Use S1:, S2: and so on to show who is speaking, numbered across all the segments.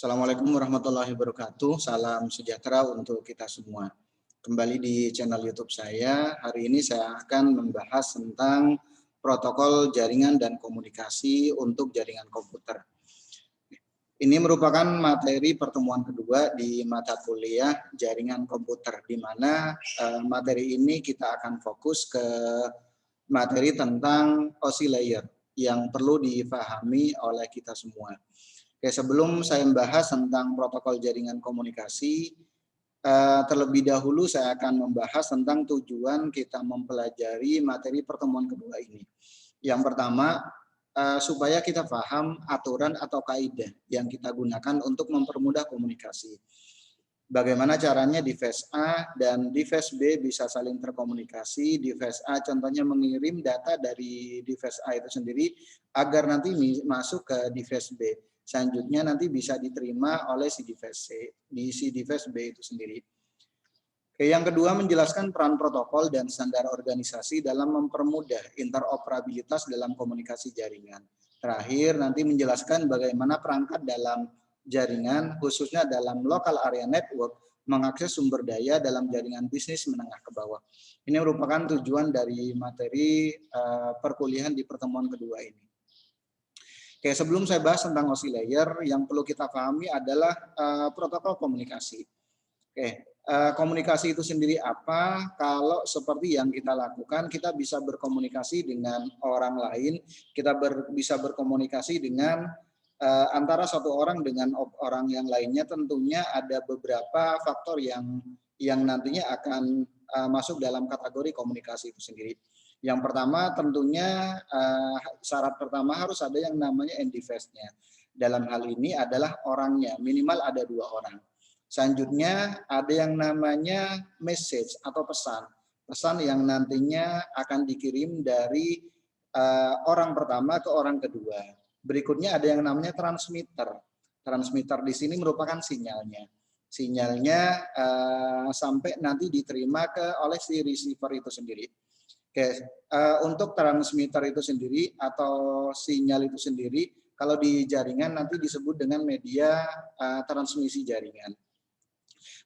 S1: Assalamualaikum warahmatullahi wabarakatuh. Salam sejahtera untuk kita semua. Kembali di channel YouTube saya. Hari ini saya akan membahas tentang protokol jaringan dan komunikasi untuk jaringan komputer. Ini merupakan materi pertemuan kedua di mata kuliah jaringan komputer, di mana materi ini kita akan fokus ke materi tentang OSI layer yang perlu dipahami oleh kita semua. Oke, sebelum saya membahas tentang protokol jaringan komunikasi, terlebih dahulu saya akan membahas tentang tujuan kita mempelajari materi pertemuan kedua ini. Yang pertama, supaya kita paham aturan atau kaidah yang kita gunakan untuk mempermudah komunikasi. Bagaimana caranya device A dan device B bisa saling terkomunikasi. Device A contohnya mengirim data dari device A itu sendiri agar nanti masuk ke device B. Selanjutnya nanti bisa diterima oleh si device B itu sendiri. Oke, yang kedua, menjelaskan peran protokol dan standar organisasi dalam mempermudah interoperabilitas dalam komunikasi jaringan. Terakhir, nanti menjelaskan bagaimana perangkat dalam jaringan, khususnya dalam local area network, mengakses sumber daya dalam jaringan bisnis menengah ke bawah. Ini merupakan tujuan dari materi perkuliahan di pertemuan kedua ini. Oke, sebelum saya bahas tentang OSI layer, yang perlu kita pahami adalah protokol komunikasi. Oke, komunikasi itu sendiri apa? Kalau seperti yang kita lakukan, kita bisa berkomunikasi dengan orang lain, kita bisa berkomunikasi dengan antara satu orang dengan orang yang lainnya. Tentunya ada beberapa faktor yang nantinya akan masuk dalam kategori komunikasi itu sendiri. Yang pertama tentunya syarat pertama harus ada yang namanya end device-nya. Dalam hal ini adalah orangnya, minimal ada 2 orang. Selanjutnya ada yang namanya message atau pesan. Pesan yang nantinya akan dikirim dari orang pertama ke orang kedua. Berikutnya ada yang namanya transmitter. Transmitter di sini merupakan sinyalnya. Sinyalnya sampai nanti diterima oleh si receiver itu sendiri. Oke, untuk transmitter itu sendiri atau sinyal itu sendiri, kalau di jaringan nanti disebut dengan media transmisi jaringan.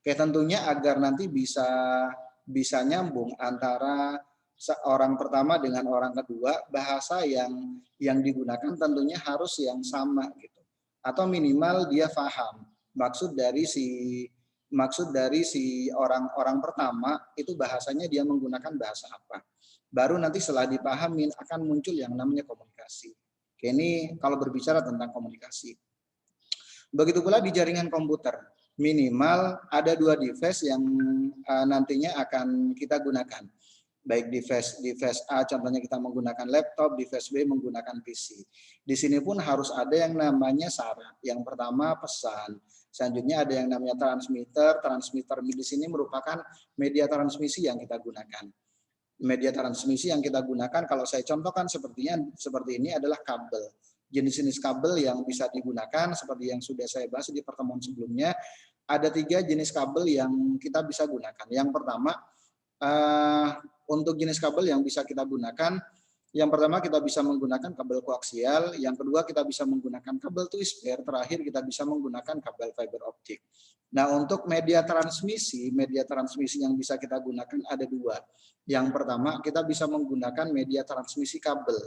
S1: Oke, tentunya agar nanti bisa nyambung antara orang pertama dengan orang kedua, bahasa yang digunakan tentunya harus yang sama gitu. Atau minimal dia paham maksud dari si orang pertama itu bahasanya dia menggunakan bahasa apa. Baru nanti setelah dipahamin akan muncul yang namanya komunikasi. Oke, ini kalau berbicara tentang komunikasi. Begitu pula di jaringan komputer, minimal ada 2 device yang nantinya akan kita gunakan. Baik device A contohnya kita menggunakan laptop, device B menggunakan PC. Di sini pun harus ada yang namanya syarat. Yang pertama pesan. Selanjutnya ada yang namanya transmitter. Transmitter di sini merupakan media transmisi yang kita gunakan. Media transmisi yang kita gunakan kalau saya contohkan seperti ini adalah kabel. Jenis-jenis kabel yang bisa digunakan seperti yang sudah saya bahas di pertemuan sebelumnya, ada 3 jenis kabel yang kita bisa gunakan. Yang pertama, untuk jenis kabel yang bisa kita gunakan, yang pertama kita bisa menggunakan kabel koaksial, yang kedua kita bisa menggunakan kabel twist pair, terakhir kita bisa menggunakan kabel fiber optik. Nah, untuk media transmisi yang bisa kita gunakan ada 2. Yang pertama kita bisa menggunakan media transmisi kabel.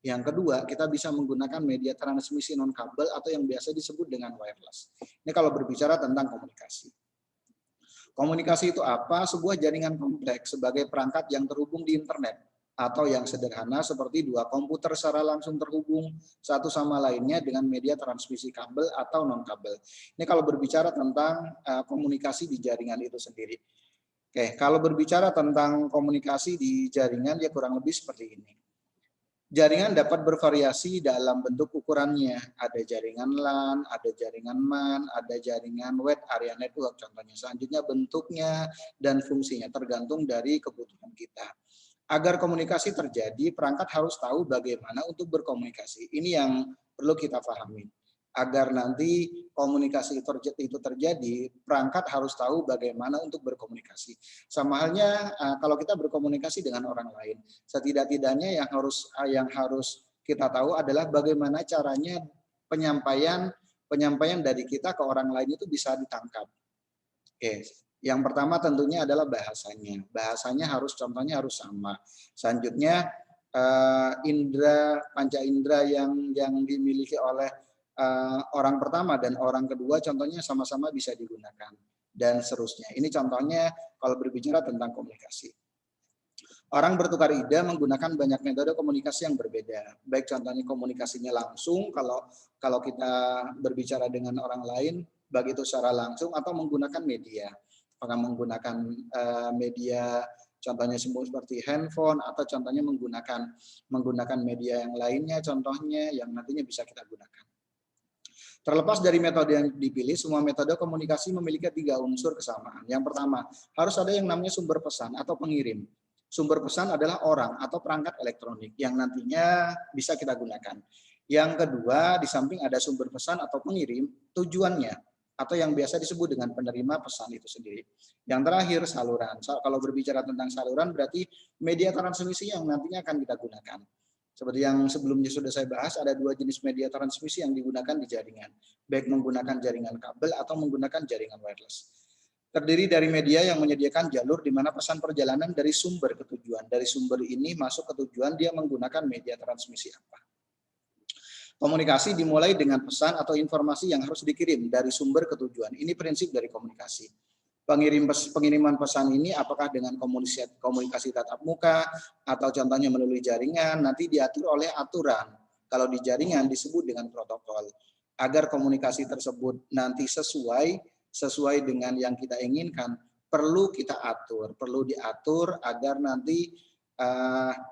S1: Yang kedua, kita bisa menggunakan media transmisi non kabel atau yang biasa disebut dengan wireless. Ini kalau berbicara tentang komunikasi. Komunikasi itu apa? Sebuah jaringan kompleks sebagai perangkat yang terhubung di internet atau yang sederhana seperti 2 komputer secara langsung terhubung satu sama lainnya dengan media transmisi kabel atau non kabel. Ini kalau berbicara tentang komunikasi di jaringan itu sendiri. Oke, kalau berbicara tentang komunikasi di jaringan ya kurang lebih seperti ini. Jaringan dapat bervariasi dalam bentuk ukurannya. Ada jaringan LAN, ada jaringan MAN, ada jaringan wide area network contohnya. Selanjutnya bentuknya dan fungsinya tergantung dari kebutuhan kita. Agar komunikasi terjadi, perangkat harus tahu bagaimana untuk berkomunikasi. Ini yang perlu kita pahami. Agar nanti komunikasi itu terjadi, perangkat harus tahu bagaimana untuk berkomunikasi. Sama halnya kalau kita berkomunikasi dengan orang lain, setidak-tidaknya yang harus kita tahu adalah bagaimana caranya penyampaian penyampaian dari kita ke orang lain itu bisa ditangkap. Oke, yang pertama tentunya adalah bahasanya. Bahasanya harus contohnya harus sama. Selanjutnya panca indera yang dimiliki oleh orang pertama dan orang kedua contohnya sama-sama bisa digunakan dan seterusnya. Ini contohnya kalau berbicara tentang komunikasi. Orang bertukar ide menggunakan banyak metode komunikasi yang berbeda. Baik contohnya komunikasinya langsung kalau kita berbicara dengan orang lain, baik itu secara langsung atau menggunakan media. Apakah menggunakan media contohnya seperti handphone atau contohnya menggunakan media yang lainnya contohnya yang nantinya bisa kita gunakan. Terlepas dari metode yang dipilih, semua metode komunikasi memiliki 3 unsur kesamaan. Yang pertama, harus ada yang namanya sumber pesan atau pengirim. Sumber pesan adalah orang atau perangkat elektronik yang nantinya bisa kita gunakan. Yang kedua, di samping ada sumber pesan atau pengirim, tujuannya atau yang biasa disebut dengan penerima pesan itu sendiri. Yang terakhir, saluran. Kalau berbicara tentang saluran, berarti media transmisi yang nantinya akan kita gunakan. Seperti yang sebelumnya sudah saya bahas, ada 2 jenis media transmisi yang digunakan di jaringan, baik menggunakan jaringan kabel atau menggunakan jaringan wireless. Terdiri dari media yang menyediakan jalur di mana pesan perjalanan dari sumber ke tujuan. Dari sumber ini masuk ke tujuan, dia menggunakan media transmisi apa. Komunikasi dimulai dengan pesan atau informasi yang harus dikirim dari sumber ke tujuan. Ini prinsip dari komunikasi. Pengiriman pesan ini apakah dengan komunikasi tatap muka atau contohnya melalui jaringan, nanti diatur oleh aturan. Kalau di jaringan disebut dengan protokol. Agar komunikasi tersebut nanti sesuai dengan yang kita inginkan, perlu kita atur, perlu diatur agar nanti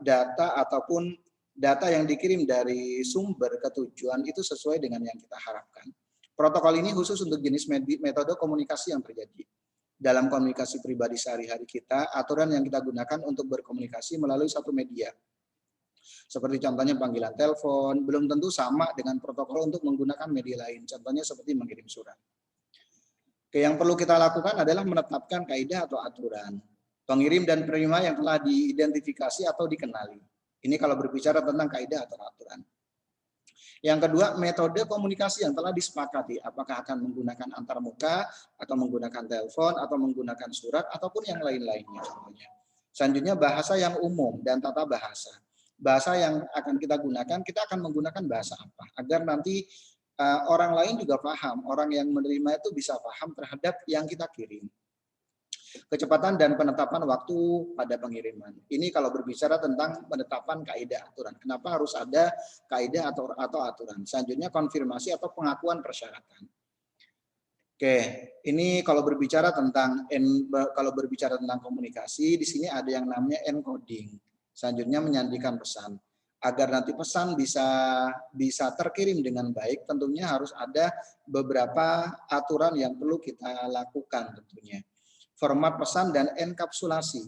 S1: data ataupun data yang dikirim dari sumber ke tujuan itu sesuai dengan yang kita harapkan. Protokol ini khusus untuk jenis metode komunikasi yang terjadi. Dalam komunikasi pribadi sehari-hari kita, aturan yang kita gunakan untuk berkomunikasi melalui satu media. Seperti contohnya panggilan telepon, belum tentu sama dengan protokol untuk menggunakan media lain. Contohnya seperti mengirim surat. Oke, yang perlu kita lakukan adalah menetapkan kaidah atau aturan. Pengirim dan penerima yang telah diidentifikasi atau dikenali. Ini kalau berbicara tentang kaidah atau aturan. Yang kedua, metode komunikasi yang telah disepakati. Apakah akan menggunakan antarmuka, atau menggunakan telepon, atau menggunakan surat, ataupun yang lain-lainnya. Contohnya. Selanjutnya, bahasa yang umum dan tata bahasa. Bahasa yang akan kita gunakan, kita akan menggunakan bahasa apa? Agar nanti orang lain juga paham, orang yang menerima itu bisa paham terhadap yang kita kirim. Kecepatan dan penetapan waktu pada pengiriman. Ini kalau berbicara tentang penetapan kaidah aturan. Kenapa harus ada kaidah atau aturan? Selanjutnya konfirmasi atau pengakuan persyaratan. Oke, ini kalau berbicara tentang komunikasi, di sini ada yang namanya encoding. Selanjutnya menyandikan pesan. Agar nanti pesan bisa terkirim dengan baik, tentunya harus ada beberapa aturan yang perlu kita lakukan tentunya. Format pesan dan enkapsulasi.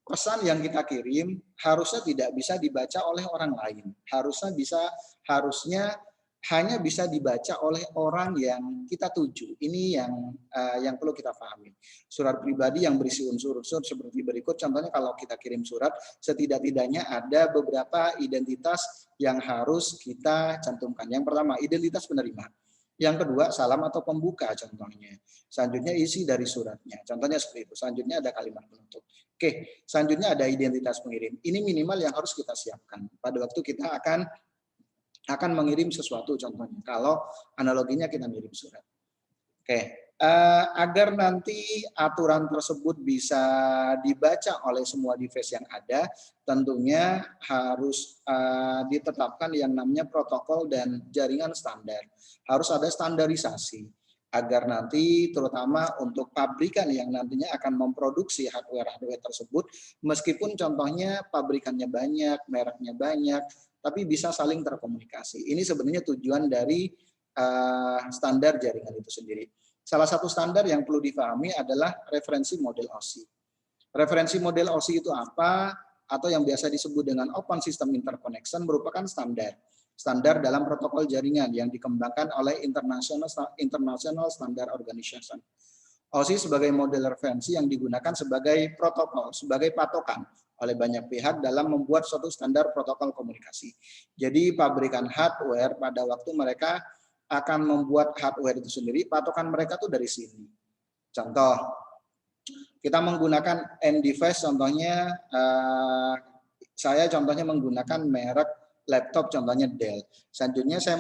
S1: Pesan yang kita kirim harusnya tidak bisa dibaca oleh orang lain. Harusnya hanya bisa dibaca oleh orang yang kita tuju. Ini yang perlu kita pahami. Surat pribadi yang berisi unsur-unsur seperti berikut. Contohnya kalau kita kirim surat, setidak-tidaknya ada beberapa identitas yang harus kita cantumkan. Yang pertama, identitas penerima. Yang kedua, salam atau pembuka contohnya. Selanjutnya isi dari suratnya. Contohnya seperti itu. Selanjutnya ada kalimat penutup. Oke, selanjutnya ada identitas pengirim. Ini minimal yang harus kita siapkan pada waktu kita akan mengirim sesuatu contohnya. Kalau analoginya kita ngirim surat. Oke, agar nanti aturan tersebut bisa dibaca oleh semua device yang ada, tentunya harus ditetapkan yang namanya protokol dan jaringan standar. Harus ada standarisasi agar nanti terutama untuk pabrikan yang nantinya akan memproduksi hardware tersebut, meskipun contohnya pabrikannya banyak, mereknya banyak, tapi bisa saling terkomunikasi. Ini sebenarnya tujuan dari standar jaringan itu sendiri. Salah satu standar yang perlu dipahami adalah referensi model OSI. Referensi model OSI itu apa? Atau yang biasa disebut dengan Open System Interconnection merupakan standar dalam protokol jaringan yang dikembangkan oleh International Standard Organization. OSI sebagai model referensi yang digunakan sebagai protokol, sebagai patokan oleh banyak pihak dalam membuat suatu standar protokol komunikasi. Jadi pabrikan hardware pada waktu mereka akan membuat hardware itu sendiri, patokan mereka tuh dari sini. Contoh, kita menggunakan end device, contohnya saya contohnya menggunakan merek laptop, contohnya Dell. Selanjutnya saya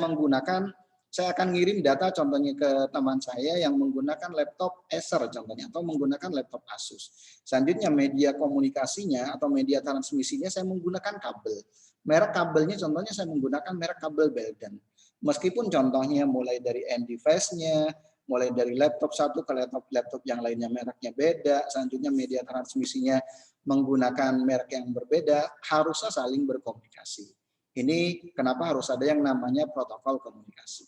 S1: akan ngirim data contohnya ke teman saya yang menggunakan laptop Acer contohnya, atau menggunakan laptop Asus. Selanjutnya media komunikasinya atau media transmisinya saya menggunakan kabel. Merek kabelnya contohnya saya menggunakan merek kabel Belden. Meskipun contohnya mulai dari end device-nya, mulai dari laptop satu ke laptop yang lainnya mereknya beda, selanjutnya media transmisinya menggunakan merek yang berbeda, harusnya saling berkomunikasi. Ini kenapa harus ada yang namanya protokol komunikasi.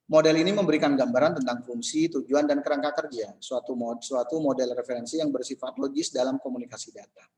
S1: Model ini memberikan gambaran tentang fungsi, tujuan, dan kerangka kerja suatu model referensi yang bersifat logis dalam komunikasi data.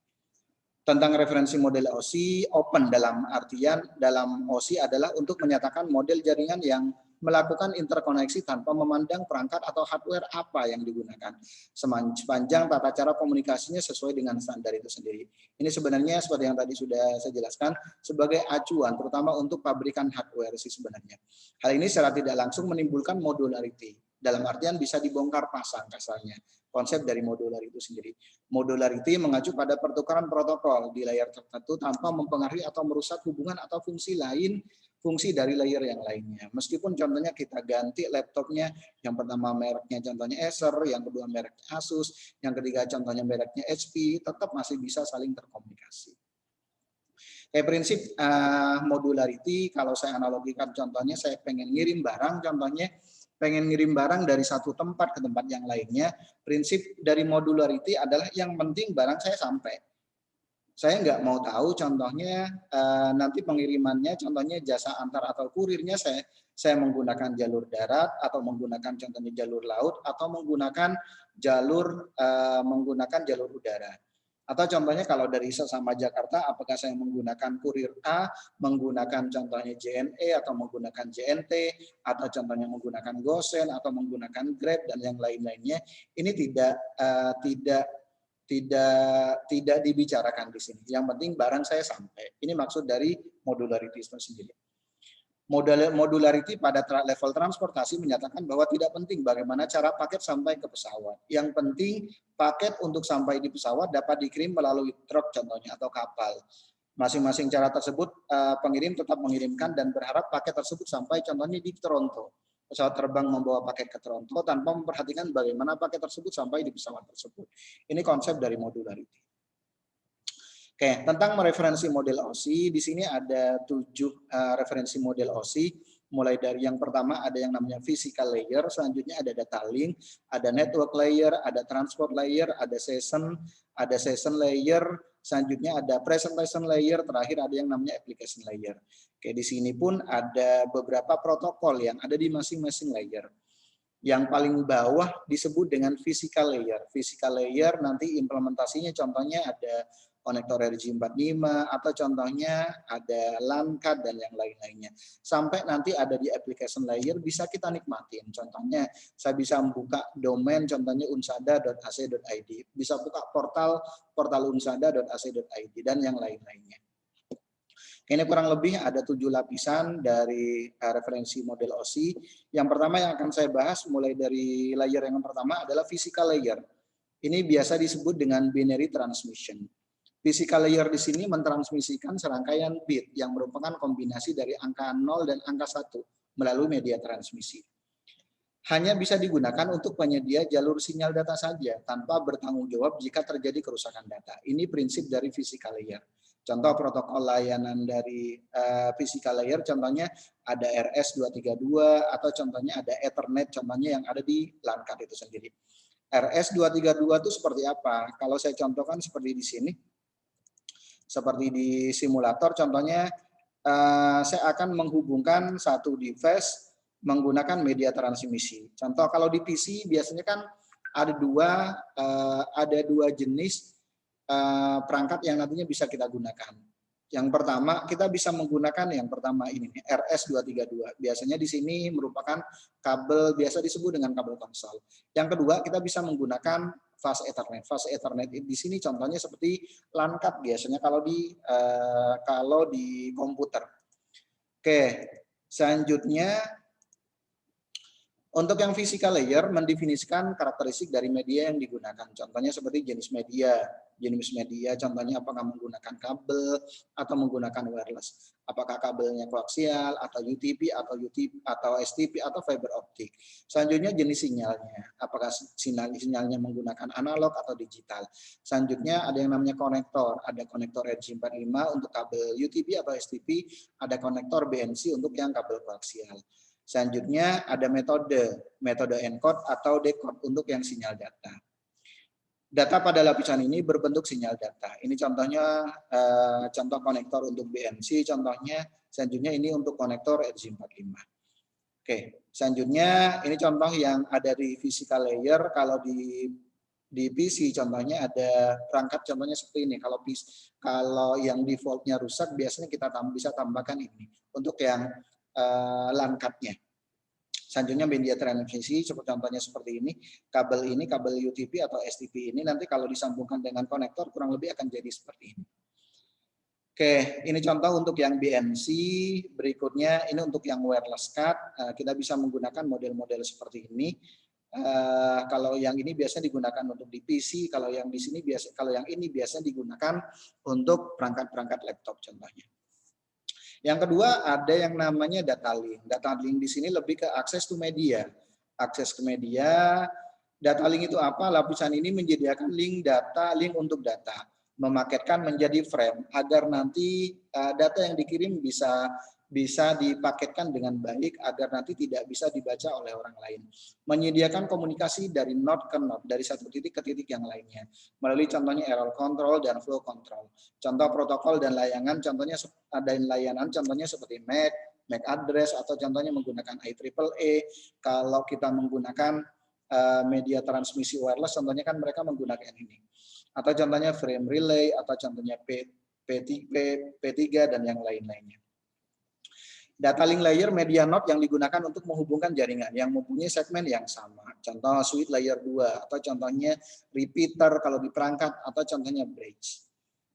S1: Tentang referensi model OSI, open dalam artian dalam OSI adalah untuk menyatakan model jaringan yang melakukan interkoneksi tanpa memandang perangkat atau hardware apa yang digunakan, sepanjang tata cara komunikasinya sesuai dengan standar itu sendiri. Ini sebenarnya seperti yang tadi sudah saya jelaskan sebagai acuan terutama untuk pabrikan hardware sih sebenarnya. Hal ini secara tidak langsung menimbulkan modularity, dalam artian bisa dibongkar pasang kasarnya. Konsep dari modular itu sendiri. Modularity mengacu pada pertukaran protokol di layar tertentu tanpa mempengaruhi atau merusak hubungan atau fungsi dari layer yang lainnya. Meskipun contohnya kita ganti laptopnya, yang pertama mereknya contohnya Acer, yang kedua mereknya Asus, yang ketiga contohnya mereknya HP, tetap masih bisa saling terkomunikasi. Prinsip modularity, kalau saya analogikan contohnya, saya pengen ngirim barang, contohnya pengen ngirim barang dari satu tempat ke tempat yang lainnya, prinsip dari modularity adalah yang penting barang saya sampai. Saya nggak mau tahu contohnya nanti pengirimannya, contohnya jasa antar atau kurirnya saya menggunakan jalur darat atau menggunakan contohnya jalur laut atau menggunakan jalur udara. Atau contohnya kalau dari sesama Jakarta, apakah saya menggunakan kurir A, menggunakan contohnya JNE atau menggunakan JNT, atau contohnya menggunakan Gosen atau menggunakan Grab dan yang lain-lainnya, ini tidak dibicarakan di sini. Yang penting barang saya sampai. Ini maksud dari modularity itu sendiri. Modularity pada level transportasi menyatakan bahwa tidak penting bagaimana cara paket sampai ke pesawat. Yang penting paket untuk sampai di pesawat dapat dikirim melalui truk contohnya atau kapal. Masing-masing cara tersebut pengirim tetap mengirimkan dan berharap paket tersebut sampai contohnya di Toronto. Pesawat terbang membawa paket ke Toronto tanpa memperhatikan bagaimana paket tersebut sampai di pesawat tersebut. Ini konsep dari modularity. Oke, tentang mereferensi model OSI, di sini ada 7 referensi model OSI. Mulai dari yang pertama ada yang namanya physical layer, selanjutnya ada data link, ada network layer, ada transport layer, ada session layer, selanjutnya ada presentation layer, terakhir ada yang namanya application layer. Oke, di sini pun ada beberapa protokol yang ada di masing-masing layer. Yang paling bawah disebut dengan physical layer. Physical layer nanti implementasinya contohnya ada konektor RJ45 atau contohnya ada LAN card dan yang lain-lainnya. Sampai nanti ada di application layer bisa kita nikmatin. Contohnya saya bisa membuka domain contohnya unsada.ac.id, bisa buka portal unsada.ac.id dan yang lain-lainnya. Ini kurang lebih ada 7 lapisan dari referensi model OSI. Yang pertama yang akan saya bahas mulai dari layer yang pertama adalah physical layer. Ini biasa disebut dengan binary transmission. Physical layer di sini mentransmisikan serangkaian bit yang merupakan kombinasi dari angka 0 dan angka 1 melalui media transmisi. Hanya bisa digunakan untuk penyedia jalur sinyal data saja tanpa bertanggung jawab jika terjadi kerusakan data. Ini prinsip dari physical layer. Contoh protokol layanan dari physical layer contohnya ada RS232 atau contohnya ada Ethernet contohnya yang ada di LAN card itu sendiri. RS232 itu seperti apa? Kalau saya contohkan seperti di sini. Seperti di simulator contohnya saya akan menghubungkan satu device menggunakan media transmisi. Contoh kalau di PC biasanya kan ada dua jenis perangkat yang nantinya bisa kita gunakan. Yang pertama kita bisa menggunakan yang pertama ini RS232. Biasanya di sini merupakan kabel biasa disebut dengan kabel konsol. Yang kedua kita bisa menggunakan fast Ethernet. Fast Ethernet di sini contohnya seperti LAN card biasanya kalau di komputer. Oke, Selanjutnya, untuk yang physical layer mendefinisikan karakteristik dari media yang digunakan. Contohnya seperti jenis media. Jenis media contohnya apakah menggunakan kabel atau menggunakan wireless. Apakah kabelnya koaksial atau UTP atau STP atau fiber optik. Selanjutnya jenis sinyalnya. Apakah sinyalnya menggunakan analog atau digital. Selanjutnya ada yang namanya konektor. Ada konektor RJ45 untuk kabel UTP atau STP. Ada konektor BNC untuk yang kabel koaksial. Selanjutnya ada metode encode atau decode untuk yang sinyal data. Data pada lapisan ini berbentuk sinyal data. Ini contohnya contoh konektor untuk BNC, contohnya selanjutnya ini untuk konektor RJ45. Oke, selanjutnya ini contoh yang ada di physical layer. Kalau di PC contohnya ada perangkat contohnya seperti ini. Kalau yang defaultnya rusak biasanya kita bisa tambahkan ini untuk yang LAN card-nya. Selanjutnya media transmisi contohnya seperti ini, kabel UTP atau STP ini nanti kalau disambungkan dengan konektor kurang lebih akan jadi seperti ini. Oke, ini contoh untuk yang BNC. Berikutnya ini untuk yang wireless card, kita bisa menggunakan model-model seperti ini. Kalau yang ini biasanya digunakan untuk di PC, kalau yang di sini ini biasanya digunakan untuk perangkat-perangkat laptop contohnya. Yang kedua ada yang namanya data link. Data link di sini lebih ke akses to media. Akses ke media. Data link itu apa? Lapisan ini menyediakan link untuk data. Memaketkan menjadi frame agar nanti data yang dikirim bisa dipaketkan dengan baik agar nanti tidak bisa dibaca oleh orang lain. Menyediakan komunikasi dari node ke node, dari satu titik ke titik yang lainnya. Melalui contohnya error control dan flow control. Contoh protokol dan layanan, contohnya ada layanan, contohnya seperti MAC address, atau contohnya menggunakan IEEE. Kalau kita menggunakan media transmisi wireless, contohnya kan mereka menggunakan ini. Atau contohnya frame relay, atau contohnya P3 dan yang lain-lainnya. Data link layer media node yang digunakan untuk menghubungkan jaringan yang mempunyai segmen yang sama. Contoh switch layer 2 atau contohnya repeater kalau di perangkat atau contohnya bridge.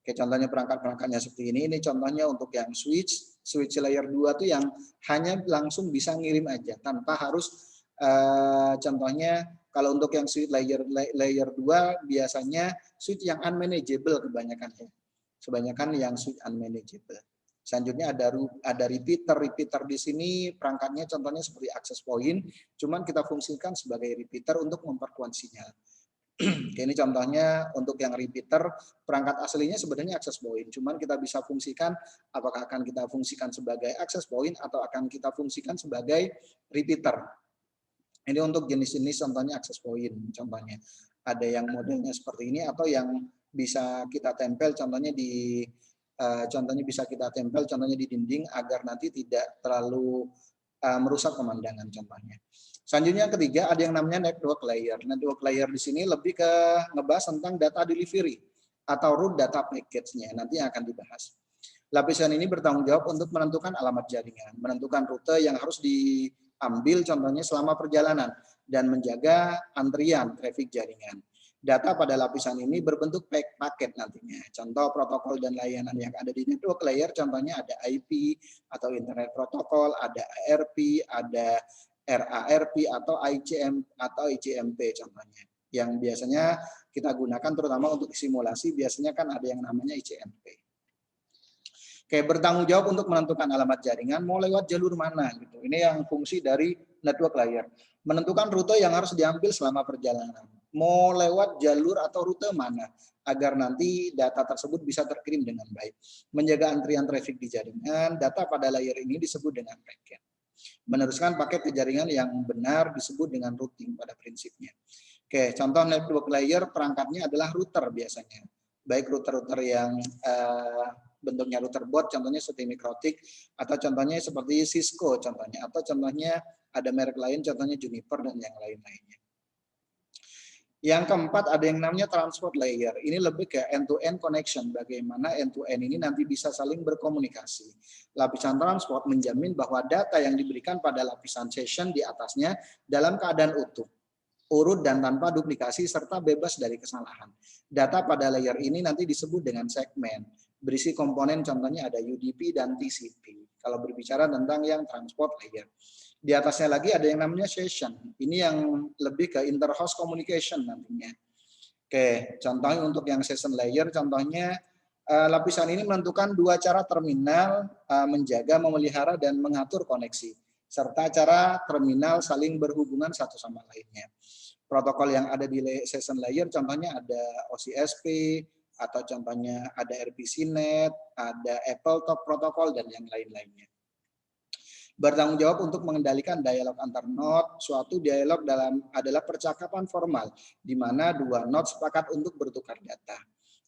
S1: Oke, contohnya perangkat-perangkatnya seperti ini. Ini contohnya untuk yang switch layer 2 itu yang hanya langsung bisa ngirim aja tanpa harus contohnya kalau untuk yang switch layer 2 biasanya switch yang unmanageable kebanyakan ya. Kebanyakan yang switch unmanageable. Selanjutnya ada repeater di sini perangkatnya contohnya seperti access point, cuman kita fungsikan sebagai repeater untuk memperkuat sinyal. Ini contohnya untuk yang repeater, perangkat aslinya sebenarnya access point, cuman kita bisa fungsikan apakah akan kita fungsikan sebagai access point atau akan kita fungsikan sebagai repeater. Ini untuk jenis-jenis contohnya access point, contohnya ada yang modelnya seperti ini atau yang bisa kita tempel contohnya contohnya di dinding agar nanti tidak terlalu merusak pemandangan contohnya. Selanjutnya ketiga ada yang namanya network layer. Network layer di sini lebih ke ngebahas tentang data delivery atau route data package-nya nanti akan dibahas. Lapisan ini bertanggung jawab untuk menentukan alamat jaringan, menentukan rute yang harus diambil contohnya selama perjalanan dan menjaga antrian traffic jaringan. Data pada lapisan ini berbentuk paket nantinya. Contoh protokol dan layanan yang ada di network layer, contohnya ada IP atau Internet Protocol, ada ARP, ada RARP atau ICM atau ICMP contohnya. Yang biasanya kita gunakan terutama untuk simulasi, biasanya kan ada yang namanya ICMP. Oke, bertanggung jawab untuk menentukan alamat jaringan mau lewat jalur mana gitu. Ini yang fungsi dari network layer. Menentukan rute yang harus diambil selama perjalanan. Mau lewat jalur atau rute mana agar nanti data tersebut bisa terkirim dengan baik. Menjaga antrian traffic di jaringan, data pada layer ini disebut dengan paket. Meneruskan paket ke jaringan yang benar disebut dengan routing pada prinsipnya. Oke, contoh network layer perangkatnya adalah router biasanya. Baik router-router yang bentuknya router board, contohnya seperti Mikrotik, atau contohnya seperti Cisco contohnya, atau contohnya ada merek lain, contohnya Juniper dan yang lain-lainnya. Yang keempat ada yang namanya transport layer. Ini lebih ke end-to-end connection. Bagaimana end-to-end ini nanti bisa saling berkomunikasi. Lapisan transport menjamin bahwa data yang diberikan pada lapisan session di atasnya dalam keadaan utuh, urut dan tanpa duplikasi serta bebas dari kesalahan. Data pada layer ini nanti disebut dengan segmen. Berisi komponen contohnya ada UDP dan TCP. Kalau berbicara tentang yang transport layer. Di atasnya lagi ada yang namanya session. Ini yang lebih ke inter-host communication nantinya. Oke, contohnya untuk yang session layer, contohnya lapisan ini menentukan dua cara terminal menjaga, memelihara, dan mengatur koneksi, serta cara terminal saling berhubungan satu sama lainnya. Protokol yang ada di session layer, contohnya ada OCSP, atau contohnya ada RPCnet, ada AppleTalk protokol, dan yang lain-lainnya. Bertanggung jawab untuk mengendalikan dialog antar node. Suatu dialog adalah percakapan formal di mana dua node sepakat untuk bertukar data.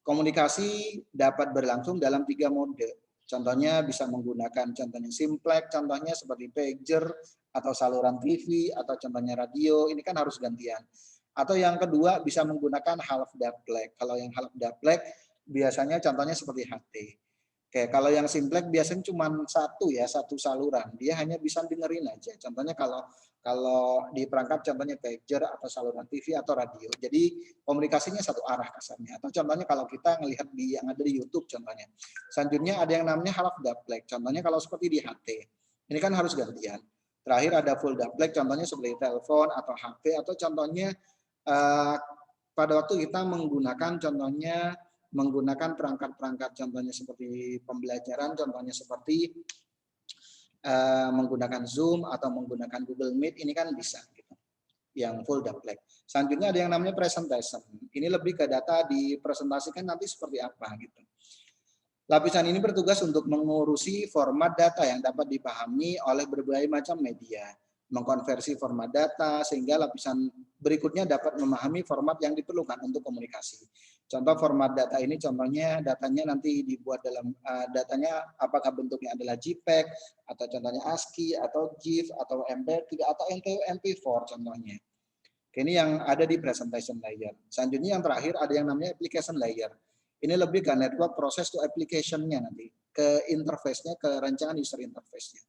S1: Komunikasi dapat berlangsung dalam 3 mode. Contohnya bisa menggunakan contohnya simplex, contohnya seperti pager atau saluran TV, atau contohnya radio. Ini kan harus gantian. Atau yang kedua bisa menggunakan half duplex. Kalau yang half duplex biasanya contohnya seperti HT. Oke, kalau yang simplex biasanya cuma satu saluran. Dia hanya bisa dengerin aja. Contohnya kalau di perangkat contohnya pager atau saluran TV atau radio. Jadi komunikasinya satu arah kasarnya. Atau contohnya kalau kita melihat di yang ada di YouTube contohnya. Selanjutnya ada yang namanya half duplex. Contohnya kalau seperti di HT. Ini kan harus gantian. Terakhir ada full duplex, contohnya seperti telepon atau HP, atau contohnya pada waktu kita menggunakan perangkat-perangkat, contohnya seperti pembelajaran, contohnya seperti menggunakan Zoom atau menggunakan Google Meet, ini kan bisa gitu, yang full duplex. Selanjutnya ada yang namanya presentation. Ini lebih ke data dipresentasikan nanti seperti apa gitu. Lapisan ini bertugas untuk mengurusi format data yang dapat dipahami oleh berbagai macam media, mengkonversi format data sehingga lapisan berikutnya dapat memahami format yang diperlukan untuk komunikasi. Contoh format data ini, contohnya datanya nanti dibuat dalam datanya apakah bentuknya adalah JPEG atau contohnya ASCII atau GIF atau MP3 atau MP4 contohnya. Ini yang ada di presentation layer. Selanjutnya yang terakhir ada yang namanya application layer. Ini lebih ke network process to application-nya nanti, ke interface-nya, ke rancangan user interface-nya.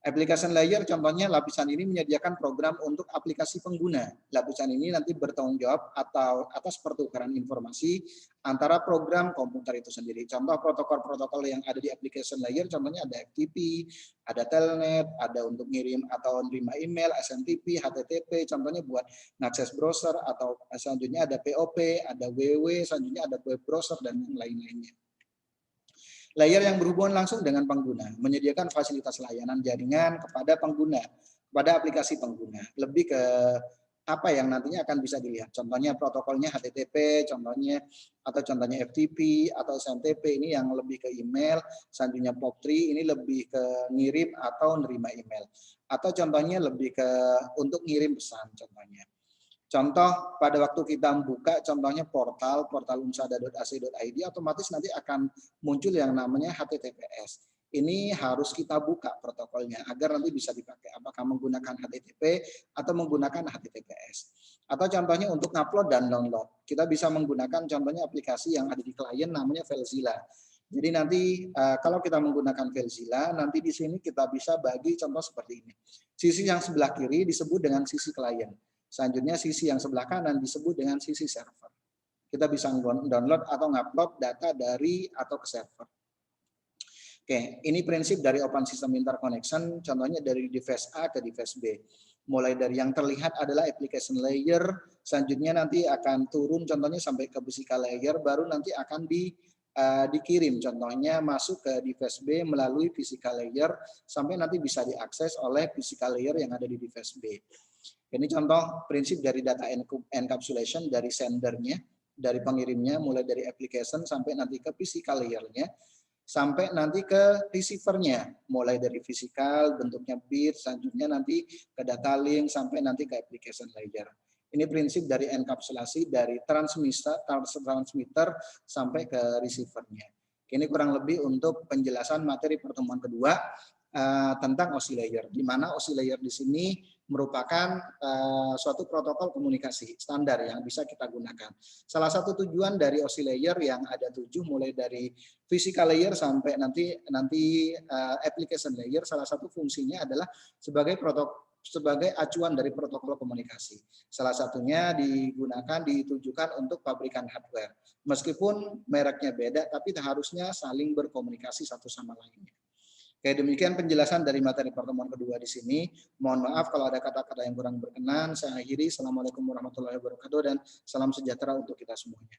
S1: Application layer contohnya lapisan ini menyediakan program untuk aplikasi pengguna. Lapisan ini nanti bertanggung jawab atau atas pertukaran informasi antara program komputer itu sendiri. Contoh protokol-protokol yang ada di application layer contohnya ada FTP, ada Telnet, ada untuk ngirim atau menerima email, SMTP, HTTP, contohnya buat mengakses browser, atau selanjutnya ada POP, ada WWW, selanjutnya ada web browser, dan yang lain-lainnya. Layer yang berhubungan langsung dengan pengguna, menyediakan fasilitas layanan jaringan kepada pengguna, kepada aplikasi pengguna. Lebih ke apa yang nantinya akan bisa dilihat. Contohnya protokolnya HTTP, contohnya FTP atau SMTP, ini yang lebih ke email. Selanjutnya POP3 ini lebih ke ngirim atau nerima email. Atau contohnya lebih ke untuk ngirim pesan contohnya. Contoh pada waktu kita membuka contohnya portal unsada.ac.id, otomatis nanti akan muncul yang namanya HTTPS. Ini harus kita buka protokolnya agar nanti bisa dipakai apakah menggunakan HTTP atau menggunakan HTTPS. Atau contohnya untuk upload dan download. Kita bisa menggunakan contohnya aplikasi yang ada di klien namanya FileZilla. Jadi nanti kalau kita menggunakan FileZilla, nanti di sini kita bisa bagi contoh seperti ini. Sisi yang sebelah kiri disebut dengan sisi klien. Selanjutnya sisi yang sebelah kanan disebut dengan sisi server. Kita bisa download atau ngupload data dari atau ke server. Oke, ini prinsip dari Open System Interconnection, contohnya dari device A ke device B. Mulai dari yang terlihat adalah application layer, selanjutnya nanti akan turun contohnya sampai ke physical layer, baru nanti akan dikirim contohnya masuk ke device B melalui physical layer, sampai nanti bisa diakses oleh physical layer yang ada di device B. Ini contoh prinsip dari data encapsulation dari sendernya, dari pengirimnya, mulai dari application sampai nanti ke physical layer-nya, sampai nanti ke receiver-nya, mulai dari physical, bentuknya bit, selanjutnya nanti ke data link, sampai nanti ke application layer. Ini prinsip dari enkapsulasi dari transmitter sampai ke receiver-nya. Ini kurang lebih untuk penjelasan materi pertemuan kedua tentang OSI layer, di mana OSI layer di sini merupakan suatu protokol komunikasi standar yang bisa kita gunakan. Salah satu tujuan dari OSI layer yang ada 7, mulai dari physical layer sampai nanti application layer, salah satu fungsinya adalah sebagai acuan dari protokol komunikasi. Salah satunya ditujukan untuk pabrikan hardware. Meskipun mereknya beda, tapi harusnya saling berkomunikasi satu sama lainnya. Oke, demikian penjelasan dari materi pertemuan kedua di sini. Mohon maaf kalau ada kata-kata yang kurang berkenan. Saya akhiri. Assalamualaikum warahmatullahi wabarakatuh dan salam sejahtera untuk kita semuanya.